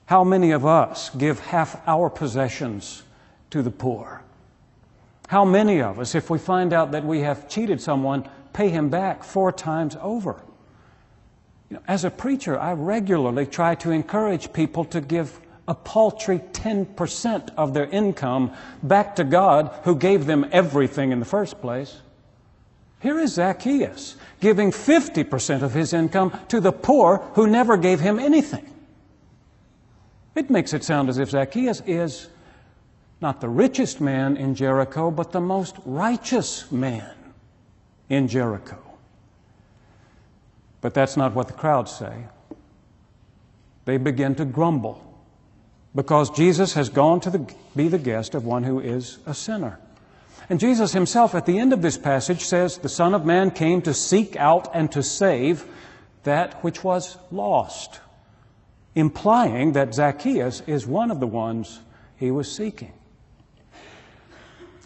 How many of us give half our possessions to the poor? How many of us, if we find out that we have cheated someone, pay him back 4 times over? As a preacher, I regularly try to encourage people to give a paltry 10% of their income back to God, who gave them everything in the first place. Here is Zacchaeus giving 50% of his income to the poor who never gave him anything. It makes it sound as if Zacchaeus is not the richest man in Jericho, but the most righteous man in Jericho. But that's not what the crowds say. They begin to grumble because Jesus has gone to be the guest of one who is a sinner. And Jesus himself at the end of this passage says, the Son of Man came to seek out and to save that which was lost, implying that Zacchaeus is one of the ones he was seeking.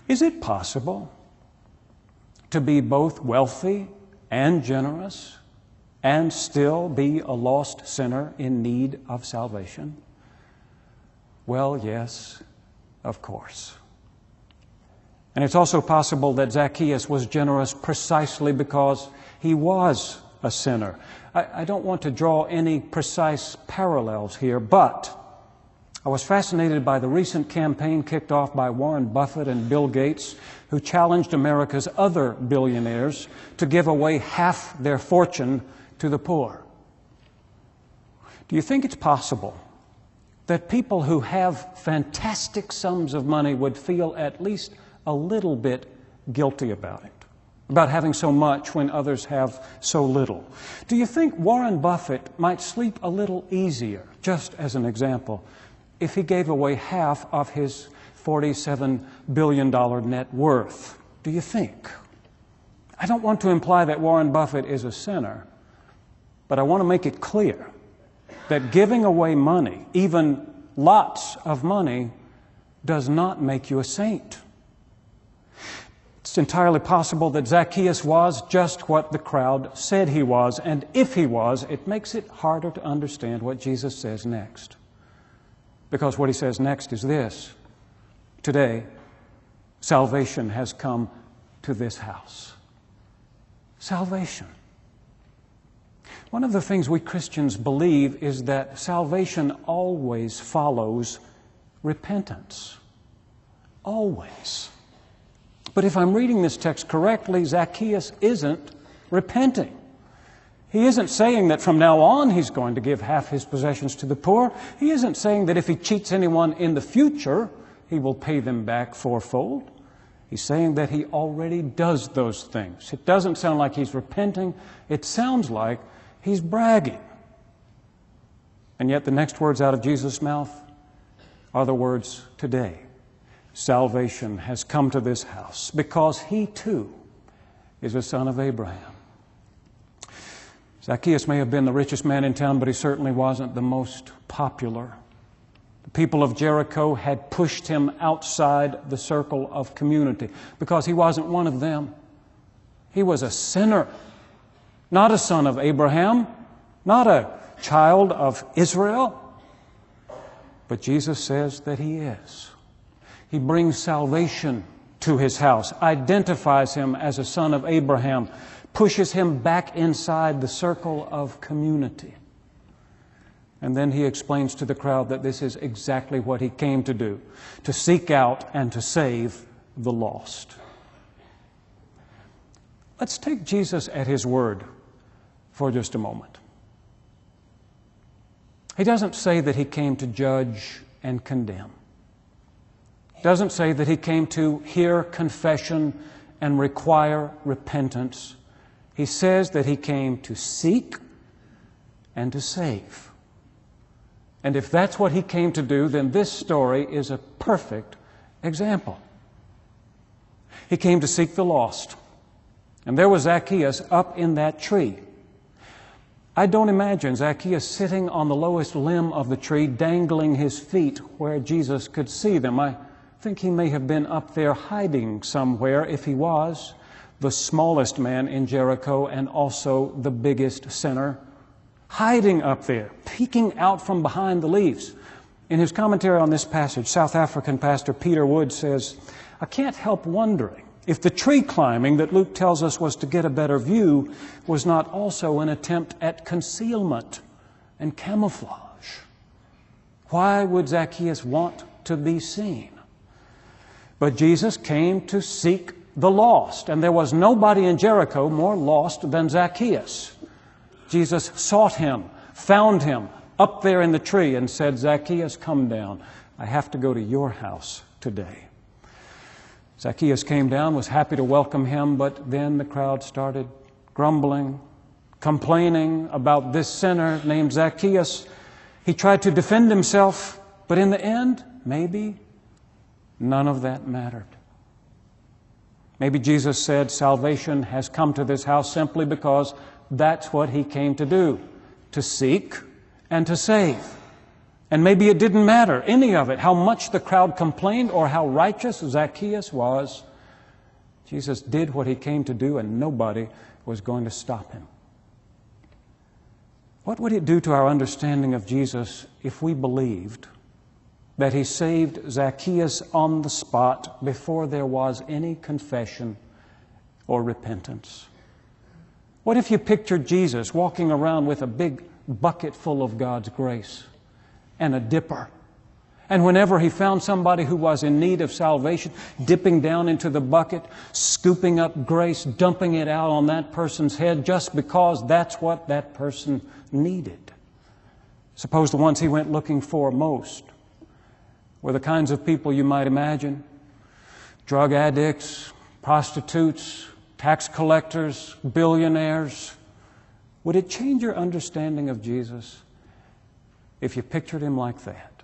Is it possible to be both wealthy and generous and still be a lost sinner in need of salvation? Well, yes, of course. And it's also possible that Zacchaeus was generous precisely because he was a sinner. I don't want to draw any precise parallels here, but I was fascinated by the recent campaign kicked off by Warren Buffett and Bill Gates, who challenged America's other billionaires to give away half their fortune to the poor. Do you think it's possible that people who have fantastic sums of money would feel at least a little bit guilty about it, about having so much when others have so little? Do you think Warren Buffett might sleep a little easier, just as an example, if he gave away half of his $47 billion net worth? Do you think? I don't want to imply that Warren Buffett is a sinner, but I want to make it clear that giving away money, even lots of money, does not make you a saint. It's entirely possible that Zacchaeus was just what the crowd said he was, and if he was, it makes it harder to understand what Jesus says next. Because what he says next is this: today, salvation has come to this house. Salvation. One of the things we Christians believe is that salvation always follows repentance. Always. But if I'm reading this text correctly, Zacchaeus isn't repenting. He isn't saying that from now on he's going to give half his possessions to the poor. He isn't saying that if he cheats anyone in the future, he will pay them back fourfold. He's saying that he already does those things. It doesn't sound like he's repenting. It sounds like he's bragging. And yet the next words out of Jesus' mouth are the words, today, salvation has come to this house, because he too is a son of Abraham. Zacchaeus may have been the richest man in town, but he certainly wasn't the most popular. The people of Jericho had pushed him outside the circle of community because he wasn't one of them. He was a sinner, not a son of Abraham, not a child of Israel. But Jesus says that he is. He brings salvation to his house, identifies him as a son of Abraham, pushes him back inside the circle of community. And then he explains to the crowd that this is exactly what he came to do, to seek out and to save the lost. Let's take Jesus at his word for just a moment. He doesn't say that he came to judge and condemn. He doesn't say that he came to hear confession and require repentance. He says that he came to seek and to save. And if that's what he came to do, then this story is a perfect example. He came to seek the lost. And there was Zacchaeus up in that tree. I don't imagine Zacchaeus sitting on the lowest limb of the tree, dangling his feet where Jesus could see them. I think he may have been up there hiding somewhere, if he was the smallest man in Jericho and also the biggest sinner. hiding up there, peeking out from behind the leaves. In his commentary on this passage, South African pastor Peter Wood says, "I can't help wondering if the tree climbing that Luke tells us was to get a better view was not also an attempt at concealment and camouflage. Why would Zacchaeus want to be seen? But Jesus came to seek the lost, and there was nobody in Jericho more lost than Zacchaeus. Jesus sought him, found him up there in the tree, and said, 'Zacchaeus, come down. I have to go to your house today.' Zacchaeus came down, was happy to welcome him, but then the crowd started grumbling, complaining about this sinner named Zacchaeus. He tried to defend himself, but in the end, maybe none of that mattered. Maybe Jesus said salvation has come to this house simply because that's what he came to do, to seek and to save. And maybe it didn't matter, any of it, how much the crowd complained or how righteous Zacchaeus was. Jesus did what he came to do, and nobody was going to stop him. What would it do to our understanding of Jesus if we believed that he saved Zacchaeus on the spot before there was any confession or repentance? What if you pictured Jesus walking around with a big bucket full of God's grace and a dipper, and whenever he found somebody who was in need of salvation, dipping down into the bucket, scooping up grace, dumping it out on that person's head just because that's what that person needed? Suppose the ones he went looking for most were the kinds of people you might imagine: drug addicts, prostitutes, tax collectors, billionaires. Would it change your understanding of Jesus if you pictured him like that?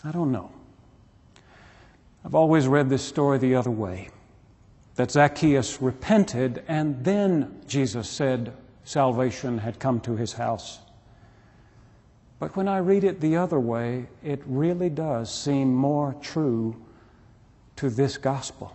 I don't know. I've always read this story the other way, that Zacchaeus repented and then Jesus said salvation had come to his house. But when I read it the other way, it really does seem more true to this gospel.